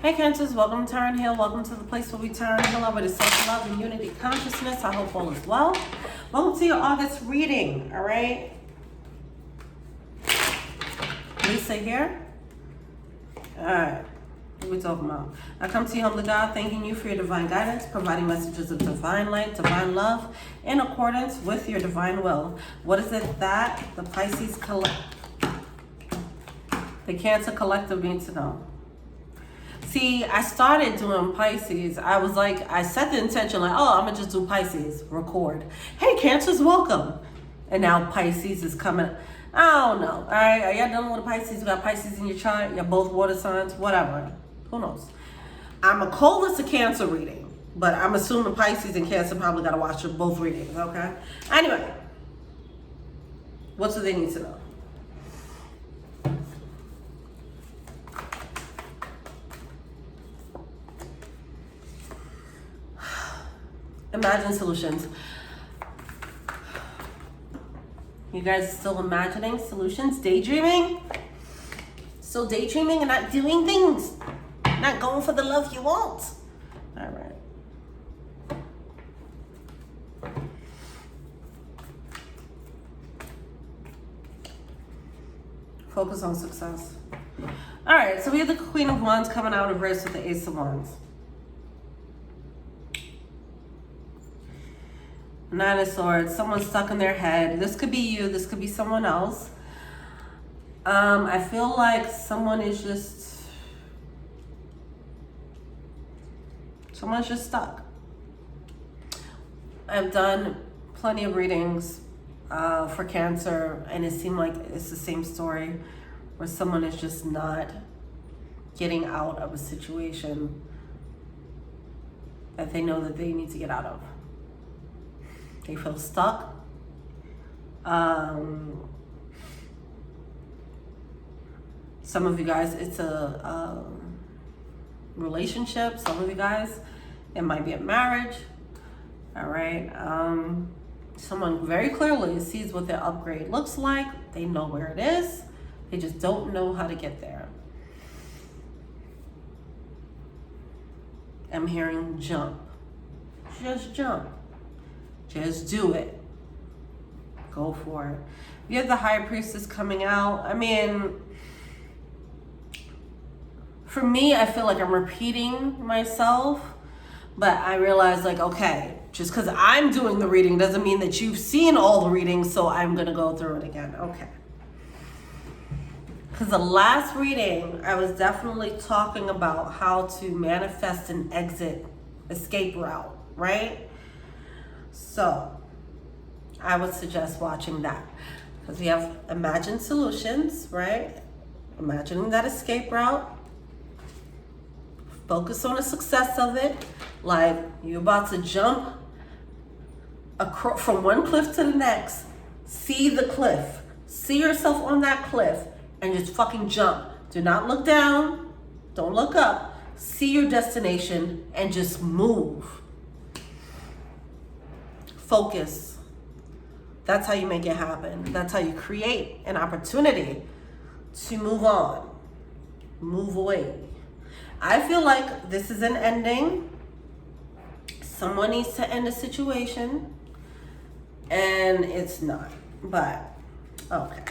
Hey Cancers, welcome to Turn Heal. Welcome to the place where we turn heal over to self-love and unity consciousness. I hope all is well. Welcome to your August reading, all right? Lisa here. All right, what are we talking about? I come to you, humbly God, thanking you for your divine guidance, providing messages of divine light, divine love, in accordance with your divine will. What is it that the Pisces collect? The Cancer collective needs to know. See, I started doing Pisces. I was like, I set the intention like, oh, I'm gonna just do Pisces, record. Hey, Cancers, welcome. And now Pisces is coming. I don't know. All right, are y'all dealing with a Pisces? You got Pisces in your chart. You're both water signs, whatever. Who knows? I'm a call this a Cancer reading, but I'm assuming Pisces and Cancer probably gotta watch both readings. Okay. Anyway, what do they need to know? Imagine solutions. You guys are still imagining solutions, daydreaming? Still daydreaming and not doing things? Not going for the love you want? All right. Focus on success. All right, so we have the Queen of Wands coming out of reverse with the Ace of Wands. Nine of Swords, someone stuck in their head. This could be you, this could be someone else. I feel like someone's just stuck. I've done plenty of readings for Cancer, and it seemed like it's the same story where someone is just not getting out of a situation that they know that they need to get out of. They feel stuck. Some of you guys, it's a relationship. Some of you guys, it might be a marriage. All right. Someone very clearly sees what their upgrade looks like. They know where it is. They just don't know how to get there. I'm hearing jump. Just jump. Just do it. Go for it. You have the High Priestess coming out. I mean, for me, I feel like I'm repeating myself, but I realize like, okay, just because I'm doing the reading doesn't mean that you've seen all the readings, so I'm going to go through it again. Okay. Because the last reading, I was definitely talking about how to manifest an escape route, right? So I would suggest watching that, because we have imagined solutions, right? Imagining that escape route. Focus on the success of it. Like you're about to jump across from one cliff to the next. See the cliff. See yourself on that cliff and just fucking jump. Do not look down. Don't look up. See your destination and just move. Focus. That's how you make it happen. That's how you create an opportunity to move on, move away. I feel like this is an ending. Someone needs to end a situation, and it's not, but okay.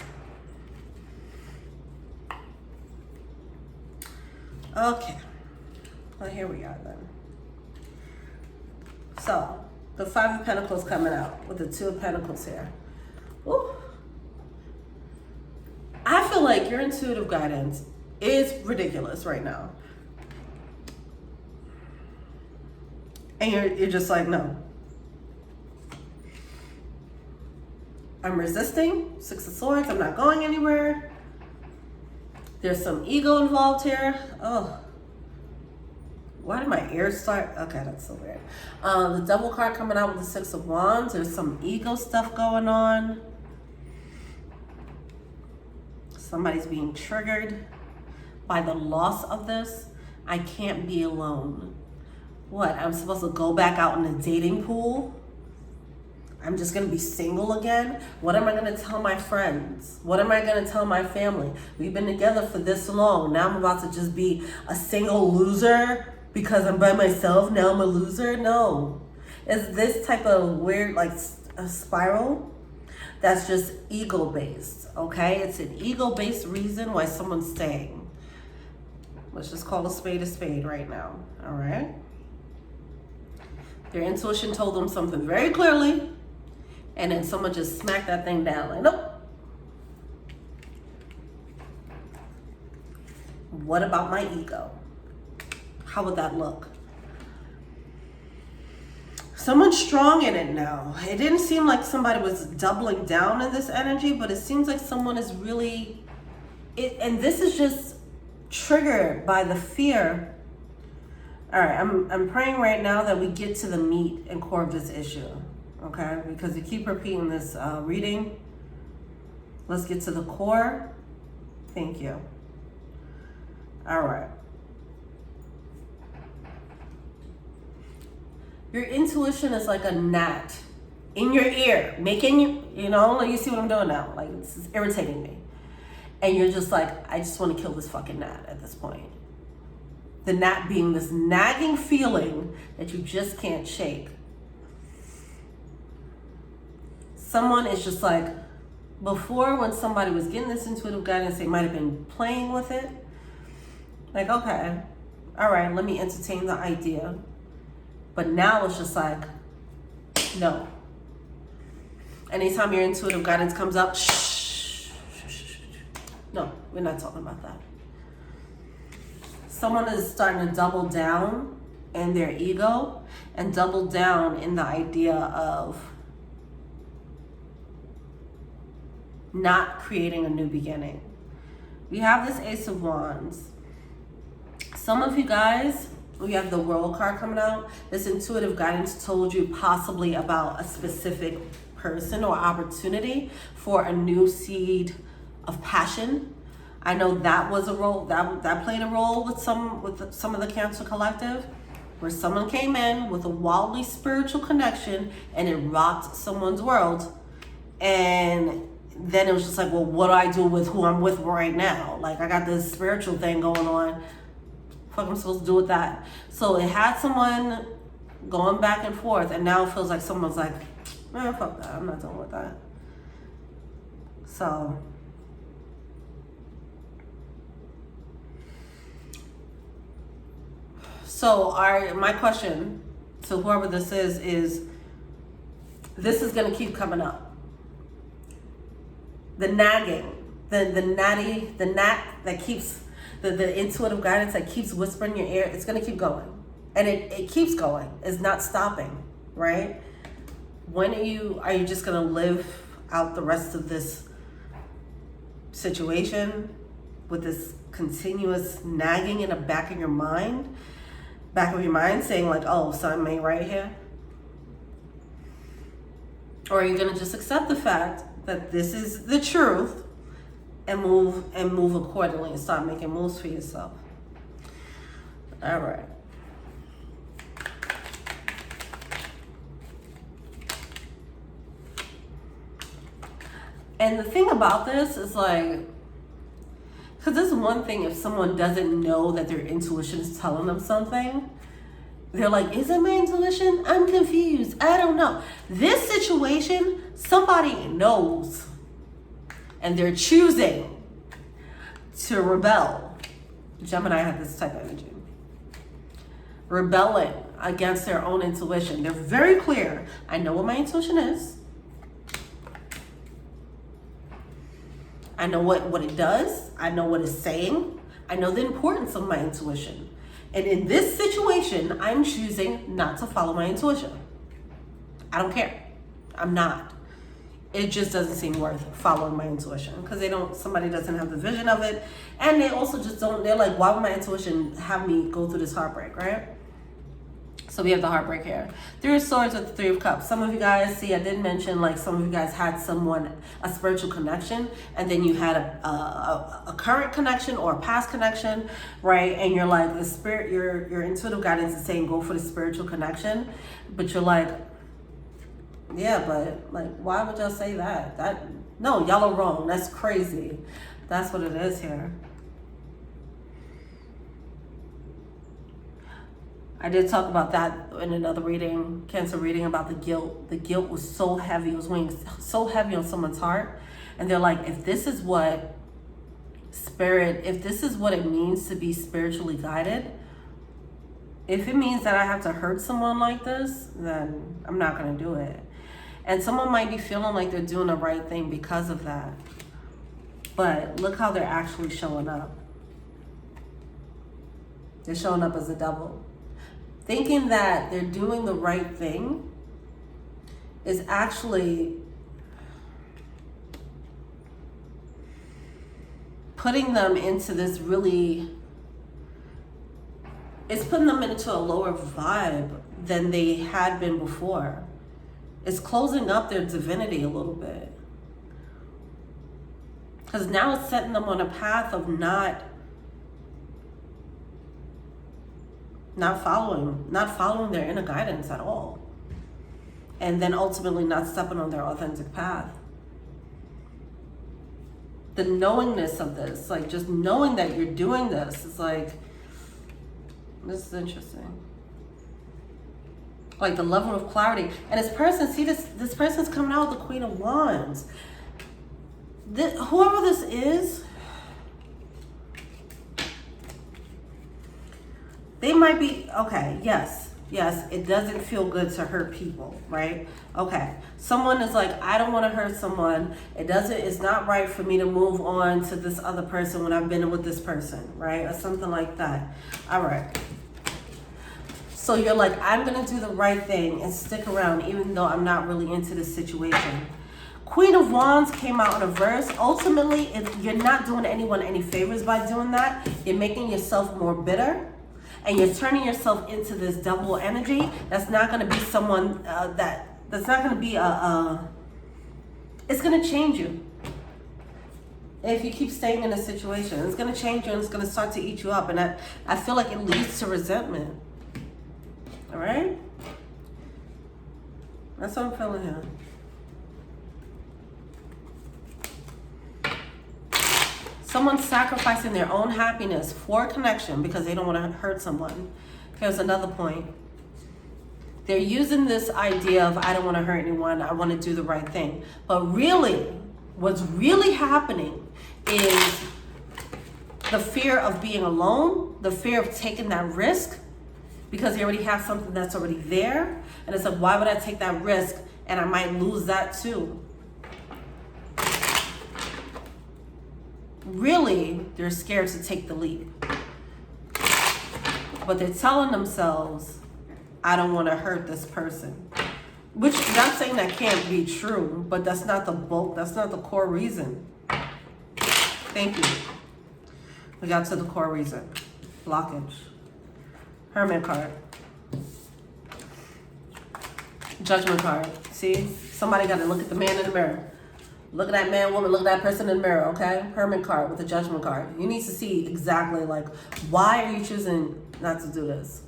Okay, well, here we are then. So, the Five of Pentacles coming out with the Two of Pentacles here. Ooh. I feel like your intuitive guidance is ridiculous right now. And you're just like, no. I'm resisting. Six of Swords. I'm not going anywhere. There's some ego involved here. Oh. Why did my ears start? Okay, that's so weird. The Devil card coming out with the Six of Wands. There's some ego stuff going on. Somebody's being triggered by the loss of this. I can't be alone. What? I'm supposed to go back out in the dating pool? I'm just going to be single again. What am I going to tell my friends? What am I going to tell my family? We've been together for this long. Now I'm about to just be a single loser because I'm by myself. Now I'm a loser. No. It's this type of weird, like a spiral that's just ego-based, okay? It's an ego-based reason why someone's staying. Let's just call a spade right now, all right? Their intuition told them something very clearly, and then someone just smacked that thing down, like, nope. What about my ego? How would that look? Someone's strong in it now. It didn't seem like somebody was doubling down in this energy, but it seems like someone is really, and this is just triggered by the fear. All right, I'm praying right now that we get to the meat and core of this issue, okay? Because you keep repeating this reading. Let's get to the core. Thank you. All right. Your intuition is like a gnat in your ear, making you know, like you see what I'm doing now. Like, this is irritating me. And you're just like, I just want to kill this fucking gnat at this point. The gnat being this nagging feeling that you just can't shake. Someone is just like, before when somebody was getting this intuitive guidance, they might have been playing with it. Like, okay, all right, let me entertain the idea. But now it's just like, no. Anytime your intuitive guidance comes up, shh. No, we're not talking about that. Someone is starting to double down in their ego and double down in the idea of not creating a new beginning. We have this Ace of Wands. Some of you guys, we have the World card coming out. This intuitive guidance told you possibly about a specific person or opportunity for a new seed of passion. I know that was a role that played a role with some of the Cancer Collective, where someone came in with a wildly spiritual connection and it rocked someone's world. And then it was just like, well, what do I do with who I'm with right now? Like, I got this spiritual thing going on. What am I supposed to do with that? So it had someone going back and forth, and now it feels like someone's like, man, fuck that. I'm not dealing with that. So my question to whoever this is this is going to keep coming up. The nagging, the gnat that keeps, the intuitive guidance that keeps whispering in your ear, it's going to keep going. And it keeps going. It's not stopping, right? When are you just going to live out the rest of this situation with this continuous nagging in the back of your mind saying like, oh, something ain't right here? Or are you going to just accept the fact that this is the truth and move accordingly and start making moves for yourself? All right. And the thing about this is like, because this is one thing, if someone doesn't know that their intuition is telling them something, they're like, is it my intuition? I'm confused. I don't know. This situation, somebody knows. And they're choosing to rebel. Gemini had this type of energy. Rebelling against their own intuition. They're very clear. I know what my intuition is. I know what it does. I know what it's saying. I know the importance of my intuition. And in this situation, I'm choosing not to follow my intuition. I don't care. I'm not. It just doesn't seem worth following my intuition because somebody doesn't have the vision of it. And they also just don't, they're like, why would my intuition have me go through this heartbreak, right? So we have the heartbreak here. Three of Swords with the Three of Cups. Some of you guys, see, I did mention like some of you guys had a spiritual connection, and then you had a current connection or a past connection, right? And you're like, the spirit, your intuitive guidance is saying go for the spiritual connection, but you're like, Yeah, but like, why would y'all say that? No, y'all are wrong. That's crazy. That's what it is here. I did talk about that in another reading, Cancer reading, about the guilt. The guilt was so heavy. It was weighing so heavy on someone's heart. And they're like, if this is what if this is what it means to be spiritually guided, if it means that I have to hurt someone like this, then I'm not going to do it. And someone might be feeling like they're doing the right thing because of that. But look how they're actually showing up. They're showing up as a devil. Thinking that they're doing the right thing is actually putting them into this really, it's putting them into a lower vibe than they had been before. It's closing up their divinity a little bit. Because now it's setting them on a path of not following their inner guidance at all. And then ultimately not stepping on their authentic path. The knowingness of this, like just knowing that you're doing this, is like, this is interesting. Like the level of clarity. And this person, see this person's coming out with the Queen of Wands. Whoever this is, they might be, okay, yes, it doesn't feel good to hurt people, right? Okay, someone is like, I don't want to hurt someone. It's not right for me to move on to this other person when I've been with this person, right? Or something like that. All right. So you're like, I'm going to do the right thing and stick around even though I'm not really into this situation. Queen of Wands came out in a verse. Ultimately, you're not doing anyone any favors by doing that. You're making yourself more bitter. And you're turning yourself into this double energy. That's not going to be someone that's not going to be it's going to change you. If you keep staying in a situation, it's going to change you and it's going to start to eat you up. And I feel like it leads to resentment. All right? That's what I'm feeling here. Someone's sacrificing their own happiness for a connection because they don't want to hurt someone. Here's another point. They're using this idea of, I don't want to hurt anyone, I want to do the right thing. But really, what's really happening is the fear of being alone, the fear of taking that risk, because they already have something that's already there. And it's like, why would I take that risk? And I might lose that too. Really, they're scared to take the leap. But they're telling themselves, I don't want to hurt this person. Which, not saying that can't be true, but that's not the bulk, that's not the core reason. Thank you. We got to the core reason. Blockage. Hermit card. Judgment card. See? Somebody got to look at the man in the mirror. Look at that man, woman, look at that person in the mirror, okay? Hermit card with the judgment card. You need to see exactly, like, why are you choosing not to do this?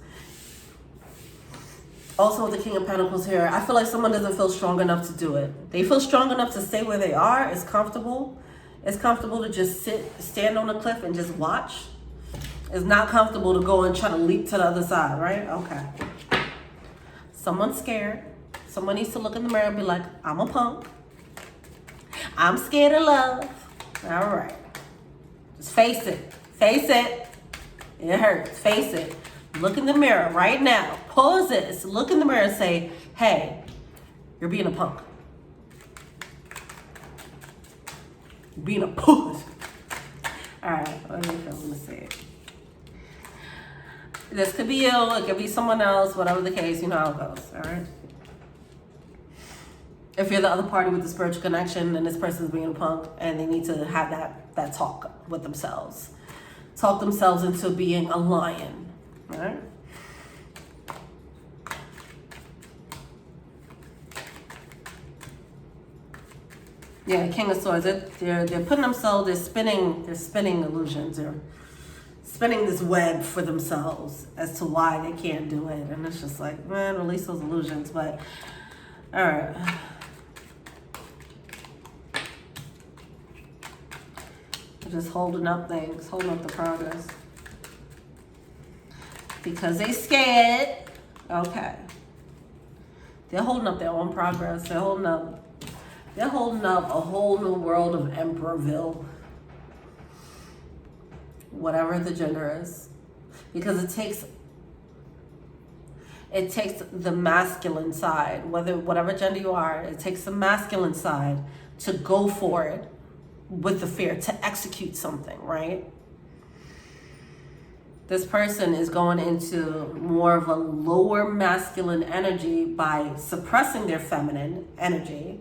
Also with the King of Pentacles here, I feel like someone doesn't feel strong enough to do it. They feel strong enough to stay where they are. It's comfortable. It's comfortable to just stand on a cliff and just watch. It's not comfortable to go and try to leap to the other side, right? Okay. Someone's scared. Someone needs to look in the mirror and be like, I'm a punk. I'm scared of love. All right. Just face it. Face it. It hurts. Face it. Look in the mirror right now. Pause this. Look in the mirror and say, hey, you're being a punk. You're being a puss. All right. Let me see it. This could be you. It could be someone else. Whatever the case, you know how it goes. All right. If you're the other party with the spiritual connection and this person's being a punk and they need to have that talk with themselves. Talk themselves into being a lion. Right? Yeah, King of Swords. They're putting themselves, they're spinning illusions. They're spinning this web for themselves as to why they can't do it. And it's just like, man, release those illusions. But All right. Just holding up things, holding up the progress. Because they scared. Okay. They're holding up their own progress. They're holding up a whole new world of Emperorville. Whatever the gender is. Because it takes the masculine side, whatever gender you are, it takes the masculine side to go for it with the fear, to execute something, right? This person is going into more of a lower masculine energy by suppressing their feminine energy,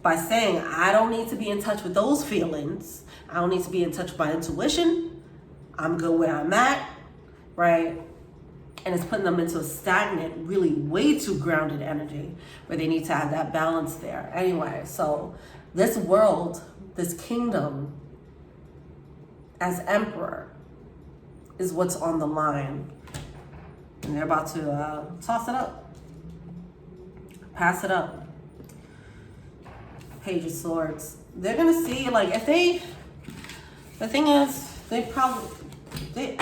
by saying, I don't need to be in touch with those feelings. I don't need to be in touch with my intuition. I'm good where I'm at, right? And it's putting them into a stagnant, really way too grounded energy where they need to have that balance there. Anyway, so this world, this kingdom as emperor is what's on the line. And they're about to toss it up. Pass it up. Page of Swords. They're going to see, like, if they... The thing is, okay.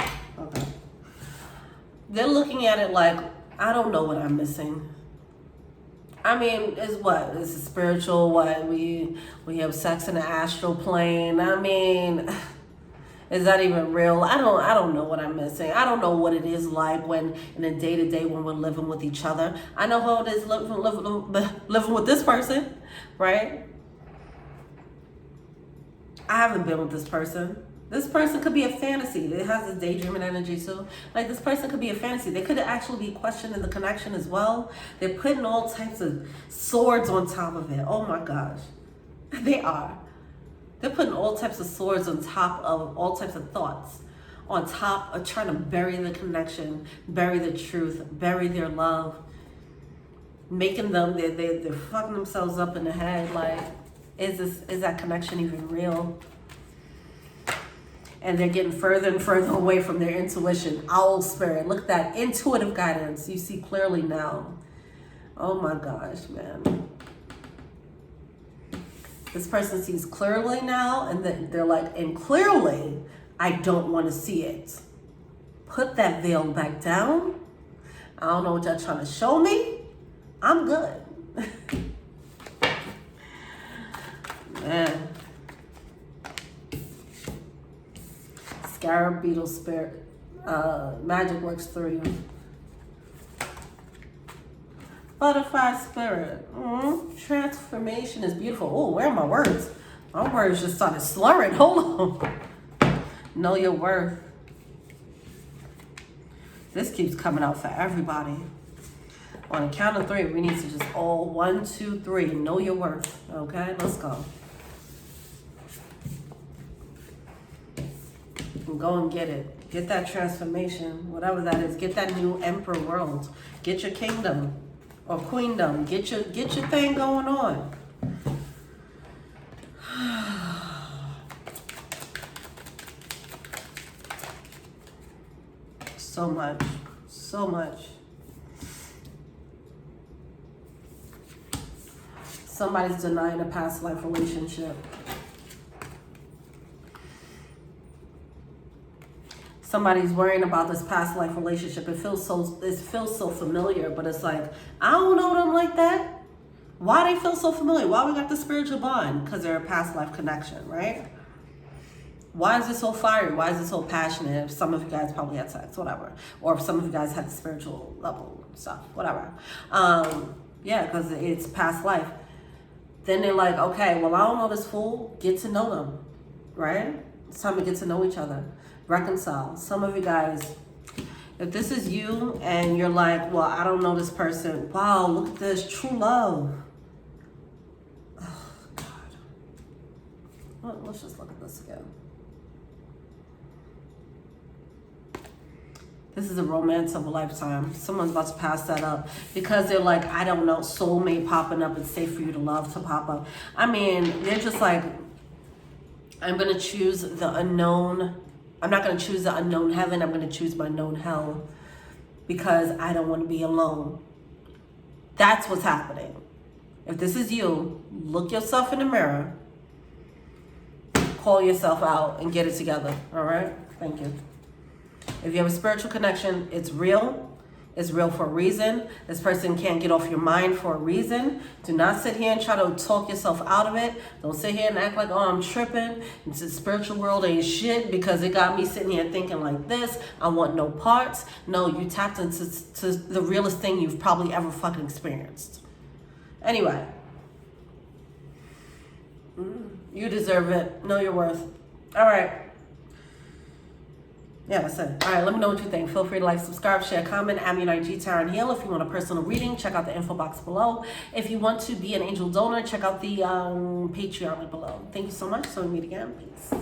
They're looking at it like, I don't know what I'm missing. I mean, it's what? It's a spiritual, what? We have sex in the astral plane. I mean, is that even real? I don't know what I'm missing. I don't know what it is like when, in a day-to-day, when we're living with each other. I know how it is living with this person, right? I haven't been with this person. This person could be a fantasy. It has this daydreaming energy too. Like, this person could be a fantasy. They could actually be questioning the connection as well. They're putting all types of swords on top of it. Oh my gosh. They are. They're putting all types of swords on top of all types of thoughts. On top of trying to bury the connection, bury the truth, bury their love. Making them, they're fucking themselves up in the head. Like, is that connection even real? And they're getting further and further away from their intuition. Owl spirit. Look at that intuitive guidance. You see clearly now. Oh my gosh, man. This person sees clearly now, and they're like, and clearly, I don't want to see it. Put that veil back down. I don't know what y'all trying to show me. I'm good. Man. Scarab beetle spirit. Magic works through you. Butterfly spirit. Transformation is beautiful. Oh, where are my words? My words just started slurring. Hold on. Know your worth. This keeps coming out for everybody. On a count of 3, we need to just all 1, 2, 3. Know your worth. Okay, let's go. And go and get it. Get that transformation, whatever that is. Get that new emperor world. Get your kingdom or queendom. Get your thing going on. So much. So much. Somebody's denying a past life relationship. Somebody's worrying about this past life relationship. It feels so familiar, but it's like, I don't know them like that. Why they feel so familiar? Why we got the spiritual bond? Because they're a past life connection, right? Why is it so fiery? Why is it so passionate? Some of you guys probably had sex, whatever. Or if some of you guys had the spiritual level stuff, whatever. Yeah, because it's past life. Then they're like, okay, well, I don't know this fool. Get to know them, right? It's time to get to know each other. Reconcile. Some of you guys, if this is you and you're like, well, I don't know this person. Wow, look at this. True love. Oh, God. Well, let's just look at this again. This is a romance of a lifetime. Someone's about to pass that up because they're like, I don't know, soulmate popping up. It's safe for you to love to pop up. I mean, they're just like, I'm going to choose the unknown. I'm not going to choose the unknown heaven. I'm going to choose my known hell because I don't want to be alone. That's what's happening. If this is you, look yourself in the mirror, call yourself out, and get it together. All right? Thank you. If you have a spiritual connection, it's real. It's real for a reason. This person can't get off your mind for a reason. Do not sit here and try to talk yourself out of it. Don't sit here and act like, oh, I'm tripping. The spiritual world ain't shit because it got me sitting here thinking like this. I want no parts. No, you tapped into the realest thing you've probably ever fucking experienced. Anyway. You deserve it. Know your worth. All right. Yeah, that's it. All right, let me know what you think. Feel free to like, subscribe, share, comment. Add me on IG, Tarot and Heal. If you want a personal reading, check out the info box below. If you want to be an angel donor, check out the Patreon below. Thank you so much. So we meet again. Peace.